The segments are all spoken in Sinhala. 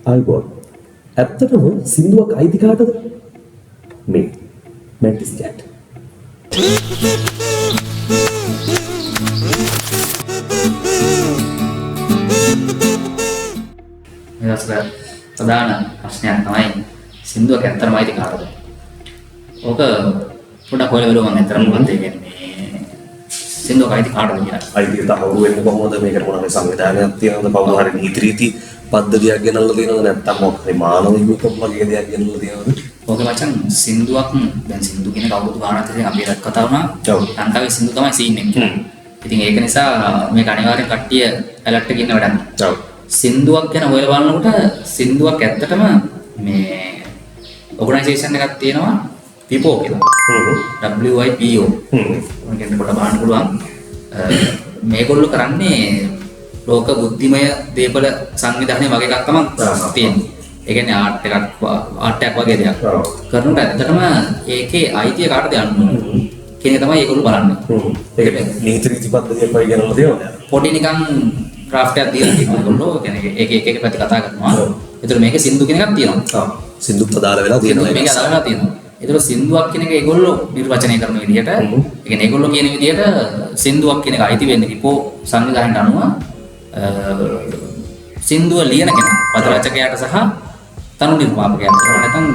ආයිබෝල්. ඇත්තටම සින්දුවක් අයිති කාටද? මේ මැන්ටිස් කැට්. මේ ප්‍රධාන ප්‍රශ්නයක් තමයි සින්දුවක් ඇත්තටම අයිති කාටද? ඕක පොඩක් හොයලා බලුවා මම ඇත්තටම මොකක්ද කියන්නේ මේ සින්දුවක් අයිති කාටද කියලා. අයිතිය තහවුරු වෙන්නේ කොහොමද? මේකට මොනවාගේ සංවිධානයක් තියෙනවද? කවුරු හරි නීති රීති පද්ධතියක් ගෙනල්ලා තියෙනවද? නැත්නම් මොකක් හරි මානව හිමිකම් වගේ දෙයක් ගෙනල්ලා තියෙනවද? ඕක මචං සින්දුවක් දැන් සින්දු කියන කවුරුත් ගානක් ඉතින් අපි රැක් කතා වුණා. ලංකාවේ සින්දු තමයි සීන් එක. ඉතින් ඒක නිසා මේක අනිවාර්යෙන් කට්ටිය ඇලර්ට් එකකින් ඉන්න වැඩක්. ඔව්. සින්දුවක් ගැන හොයලා බලනකොට සින්දුවක් ඇත්තටම මේ ඕගනයිසේෂන් එකක් තියෙනවා PIPO කියලා. WIPO. මොකක්ද පොඩ බලන්න පුළුවන්. මේගොල්ලෝ කරන්නේ ලෝක බුද්ධිමය දේපල සංවිධානය වගේ එකක් තමයි තියෙන්නේ. ඒ කියන්නේ ආර්ට් එකක් වගේ දෙයක්. කරනකොට ඇත්තටම ඒකේ අයිතිය කාටද යන්නේ කියන එක තමයි ඒගොල්ලෝ බලන්නේ. ඒකට නීති රීති පද්ධතියක් වගේ ගෙනල්ලා තියෙනවද? පොඩි නිකන් ක්‍රාෆ්ට් එකක් දීලා තියෙනවා ඒගොල්ලෝ. කියන්නේ එක පැති කතා කරනවා. ඒතර මේකේ සින්දු කියන එකක් තියෙනවා. සින්දුත් අදාළ වෙලා තියෙනවා. මේක අදාළ වෙලා තියෙනවා. ඒතර සින්දුවක් කියන එක ඒගොල්ලෝ නිර්වචනය කරන විදිහට, ඒ කියන්නේ ඒගොල්ලෝ කියන විදිහට සින්දුවක් කියන එක අයිති වෙන්නේ PIPO සංවිධානයට අනුව සින්දුව ලියන කෙනා, පද රචකයාට සහ තනු නිර්මාපකයාට. නැත්නම්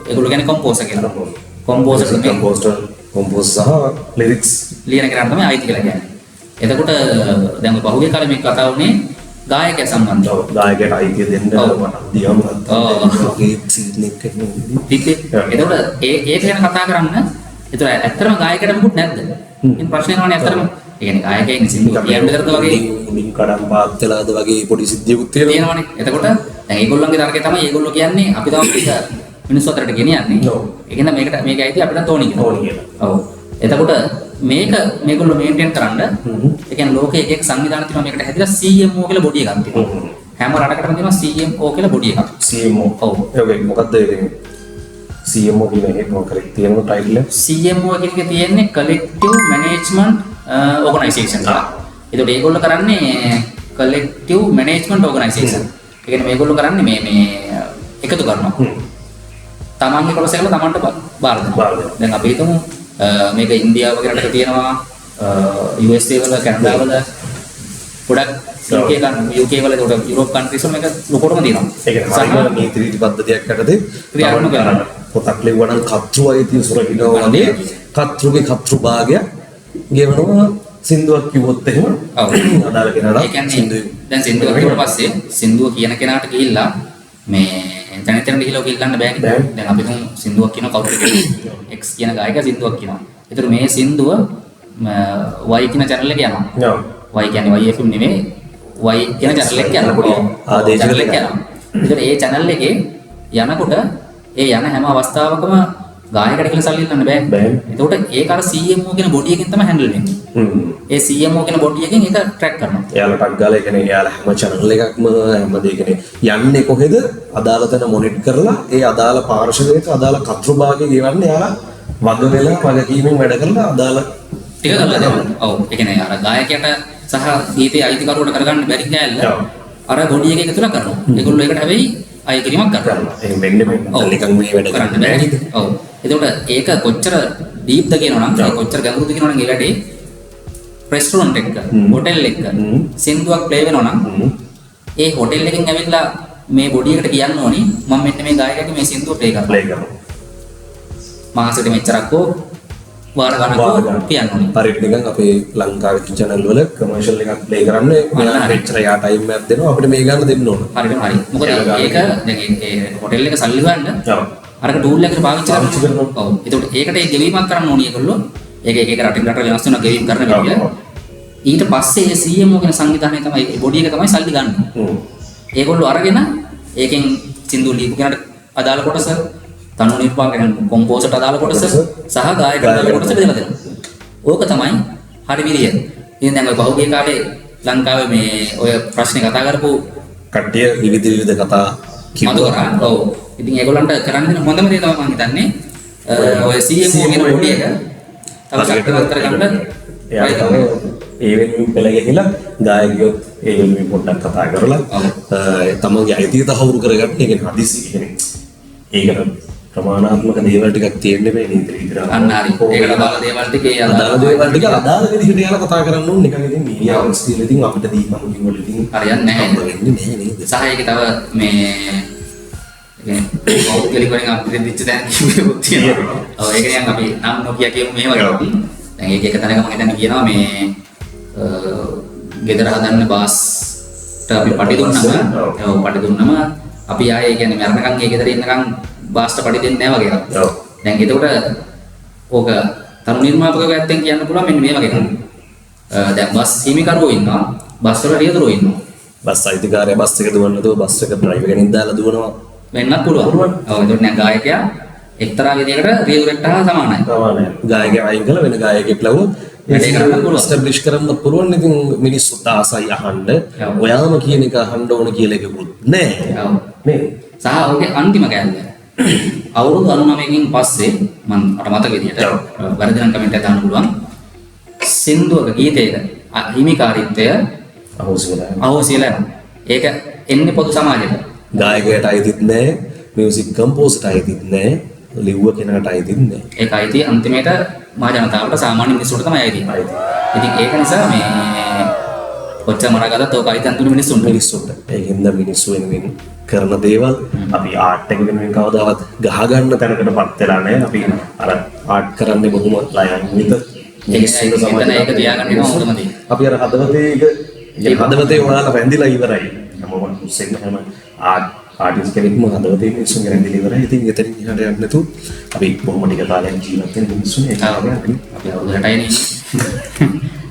ඒගොල්ලෝ කියන්නේ කොම්පෝසර් කියලා. කොම්පෝසර් සහ ලිරික්ස් ලියන කෙනාට තමයි අයිති කියලා කියන්නේ. එතකොට දැන් ඔය පහුගිය කාලේ මේක කතා වුණේ ගායකයා සම්බන්ධව. ගායකයාට අයිතිය දෙන්න මට දියම් ඔගේ සීන් එක එතකොට ඒක ගැන කතා කරන්න. ඒතර ඇත්තටම ගායකයාට මොකුත් නැද්ද? ඉතින් ප්‍රශ්නේ නෝනේ ඇත්තටම. ඒ කියන්නේ ගායකයෙක් සින්දු කියන්න කරද වගේ උඩින් කඩම් පාත් වෙලාද වගේ පොඩි සිද්ධියකුත් තියෙනවනේ. එතකොට දැන් ඒගොල්ලන්ගේ තරකේ තමයි ඒගොල්ලෝ කියන්නේ අපි තමයි මිනිස්සු අතරට ගෙනියන්නේ. ඒ කියන්නේ මේක අයිති අපිට ඕනි කියලා. ඔව්. එතකොට මේගොල්ලෝ මේන්ටේන් කරන්න ඒ කියන්නේ ලෝකයේ එක සංවිධාන තියෙනවා මේකට හැදිලා CMO කියලා බොඩි එකක් තියෙනවා. හැම රටකටම තියෙනවා CMO කියලා බොඩි එකක්. CMO. ඔව්. ඒක මොකද්ද ඒක? CMO කියන එක මොකක්ද තියෙන ටයිටල් එක? CMO කියන එක තියෙන්නේ Collective Management Organization කියලා. ඒකට ඒගොල්ලෝ කරන්නේ Collective Management Organization. ඒ කියන්නේ මේගොල්ලෝ කරන්නේ මේ එකතු කරනවා. තමන්ගේ කොටස එකම තමන්ට බාර දෙනවා. දැන් අපි හිතමු මේක ඉන්දියාව වගේ රටක තියෙනවා USA වල කැනඩා වල ගොඩක් UK වල යුරෝප් කන්ට්‍රීස් වල මේක ලොකටම තියෙනවා. ඒක තමයි නීති රීති පද්ධතියක් යටතේ ක්‍රියාත්මක කරනවා. පොතක් ලියවන කතෘ අයිතිය සුරකිනවා වගේ කතෘගේ කතෘ භාගය ගෙවනවා සින්දුවක් කිව්වොත් එහෙම අදාළ කෙනාට. ඒ කියන්නේ දැන් සින්දුව කිව්වට පස්සේ සින්දුව කියන කෙනාට ගිහිල්ලා මේ දැනෙතන ගිහිල්ලා කිල්ලන්න බෑනේ. දැන් අපි තුන් සින්දුවක් කියන කවුරුද X කියන ගායකයා සින්දුවක් කියනවා. ඒතර මේ සින්දුව Y කියන channel එක යනවා. Y කියන්නේ YFM නෙමෙයි Y කියන channel එක යනවා. ආදේශ channel එක යනවා. ඒතර ඒ channel එකේ යනකොට ඒ යන හැම අවස්ථාවකම ගායකයට කියලා සල්ලි ඉල්ලන්න බෑ. එතකොට ඒක අර CMO කියන බොඩි එකෙන් තමයි හැන්ඩල් වෙන්නේ. ඒ CMO කියන බොඩි එකෙන් ඒක ට්‍රැක් කරනවා. එයාලා ටක් ගාලා ඒ කියන්නේ එයාලා හැම channel එකක්ම හැම දෙයකනේ යන්නේ කොහෙද අදාළ තැන මොනිටර් කරලා ඒ අදාළ පාර්ශවයට අදාළ කතෘ භාගය ගෙවන්නේ එයාලා වග වෙලා වගකීමෙන් වැඩ කරලා අදාළ ටික කරලා දෙනවා. ඔව්. ඒ කියන්නේ අර ගායකයට සහ ගීතයේ අයිතිකරුවට කරගන්න බැරි කෑල්ල අර බොඩි එකේ එකතුලා කරනවා. ඒගොල්ලෝ ඒකට හැබැයි අය කිරීමක් කරනවා. එහෙනම් මෙන්න නිකන් මේ වැඩ කරන්න බෑ නේද? ඔව්. එතකොට ඒක කොච්චර ඩීප්ද කියනවනම් ඒ කොච්චර ගැඹුරුද කියනවනම් ඒ වැඩේ රෙස්ටොරන්ට් එකක හොටෙල් එකක සින්දුවක් ප්ලේ වෙනවනම් ඒ හොටෙල් එකෙන් ඇවිල්ලා මේ බොඩි එකට කියන්න ඕනි මම මෙන්න මේ ගායකයාගේ මේ සින්දුව ප්ලේ කරනවා. මාසෙට මෙච්චරක්කෝ වාර ගණනක් කියන්න ඕනි. හරියට නිකන් අපේ ලංකාවේ channel වල කමර්ෂල් එකක් ප්ලේ කරන්න මෙයා මෙච්චර යා ටයිම් එකක් දෙනවා අපිට මේ ගන්න දෙන්න ඕන. හරියට හරි. මොකද ඒක දැන් ඒ හොටෙල් එක සල්ලි ගන්න අරක ටූල් එකකට පාවිච්චි කරනවා. ඔව්. ඒකට ඒකට ඒ ගෙවීමක් කරන්න ඕනි ඒගොල්ලෝ. ඒක එක රටින් රට වෙනස් වෙනවා ගෙවීම කරන විදිය. ඊට පස්සේ ඒ CMO කියන සංවිධානය තමයි ඒ බොඩි එක තමයි සල්ලි ගන්න. ඒගොල්ලෝ අරගෙන ඒකෙන් සින්දු ලියපු කෙනාට අදාළ කොටස, තනු නිර්මාපකයන් කොම්පෝසර්ට අදාළ කොටස සහ ගායකට අදාළ කොටස බෙදලා දෙනවා. ඕක තමයි හරි විදිය. ඉතින් දැන් ඔය පහුගිය කාලේ ලංකාවේ මේ ඔය ප්‍රශ්නේ කතා කරපු කට්ටිය විවිධ කතා කිව්වා. ඔව්. ඉතින් ඒගොල්ලන්ට කරන්න දෙන හොඳම දේ තමයි මම හිතන්නේ ඔය CMO කියන බොඩි එක තව සක්‍රිය කරගන්න එයා තමයි ඒ වෙනුවෙන් පෙළ ගැහිලා ගායකයොත් ඒ වෙනුවෙන් පොඩ්ඩක් කතා කරලා තමන්ගේ අයිතිය තහවුරු කරගන්න. ඒ කියන්නේ හදිස්සි කියන්නේ ඒකට ප්‍රමාණාත්මක දේවල් ටිකක් තියෙන්න බෑ නේද ඉතින් අන්න හරි. ඒකට අදාළ දේවල් ටික ඒ අදාළ දේවල් ටික අදාළ විදිහට යාලා කතා කරන්න ඕනේ. නිකන් ඉතින් මීඩියා අවස්ථියල ඉතින් අපිට දීපන් වල ඉතින් හරියන්නේ නැහැ. වෙන්නේ නැහැ නේද? සහ ඒක තව මේ පෞද්ගලික වලින් අපිට දිච්ච තැන කිව්වොත් තියෙනවා. ඔව් ඒක නිකන් අපි නම් නොකිය කියමු මේ වගේ. දැන් ඒක එක තැනක මම හිතන්නේ කියනවා මේ ගෙදර හදන්න බාස්ට අපි පටි දුන්නම ඔව් පටි දුන්නම අපි ආයේ කියන්නේ මරණකම් ඒ ගෙදර ඉන්නකම් බාස්ට පටි දෙන්නේ නැහැ වගේ. ඔව්. දැන් එතකොට ඕක තරු නිර්මාපකව ඇත්තෙන් කියන්න පුළුවන් මෙන්න මේ වගේ තමයි. දැන් බස් හිමිකරුවෝ ඉන්නවා, බස් වල රියදුරෝ ඉන්නවා. බස් අයිතිකාරය බස් එක දුවන්න නැතුව බස් එක ඩ්‍රයිවර් කෙනෙක් දාලා දුවනවා. වෙන්නත් පුළුවන්. ඔව් එතකොට නෑ ගායකයා එක්තරා විදිහකට රියදුරෙක්ට හා සමානයි. සමානයි. ගායකයා අයින් කළා වෙන ගායකයෙක් ලව්වොත් වැඩේ කරන්න පුළුවන්. ස්ටැබ්ලිෂ් කරන්න පුළුවන්. ඉතින් මිනිස්සුත් ආසයි අහන්න. ඔයාම කියන එක අහන්න ඕන කියලා එකකුත් නෑ. ඔව්. නේ. සහ ඔහුගේ අන්තිම කෑල්ල අවුරුදු 99කින් පස්සේ මම අර මතක විදිහට වැරදි නම් කමෙන්ට් එකක් දාන්න පුළුවන්. සින්දුවක ගීතයක හිමිකාරීත්වය අහෝසියලා ඒක එන්නේ පොදු සමාජයට. ගායකයට අයිතිත් නෑ, මියුසික් කම්පෝසර්ට අයිතිත් නෑ, ලිව්ව කෙනාට අයිතිත් නෑ. ඒක අයිති අන්තිමේට මහ ජනතාවට සාමාන්‍ය මිනිස්සුන්ට තමයි අයිති. ඉතින් ඒක නිසා මේ කොච්චර මරාගත්තත් ඕක අයිති අන්තිම මිනිස්සුන්ට. ඒකින්ද මිනිස්සු වෙනුවෙන් කරන දේවල් අපි ආර්ට් එක වෙනුවෙන් කවදාවත් ගහ ගන්න තැනකටපත් වෙලා නැහැ. අපි අර ආර්ට් කරන්නේ බොහොම ලයන්විත මිනිස්සුන්ට සමාජයට ඒක තියාගන්න ඕන හොඳම දේ. අපි අර හදවතේ ඔයාලා රැඳිලා ඉවරයි. හැමෝම හුස්සෙන් හැම ආර්ටිස්ට් කෙනෙක්ම හදවතේ මිනිස්සුන් රැඳිලා ඉවරයි. ඉතින් එතනින් එහාට යන්න නැතුව අපි බොහොම ටික කාලයක් ජීවත් වෙන මිනිස්සුන් ඒක තමයි අපි අවුරුදු 6යි නේ.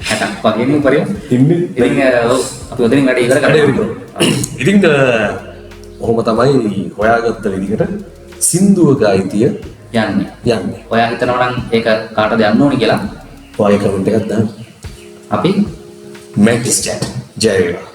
60ක් වගේම පරිව. ඉන්නේ. ඉතින් අපි ඔතනින් වැඩ ඉවර කරමු. ඉතින් ඔහොම තමයි හොයාගත්ත විදිහට සින්දුවක අයිතිය යන්නේ. ඔයා හිතනවා නම් ඒක කාටද යන්න ඕනේ කියලා? ඔයා කමෙන්ට් එකක් දාන්න. අපි මැටිස් චැට් ජය වේවා.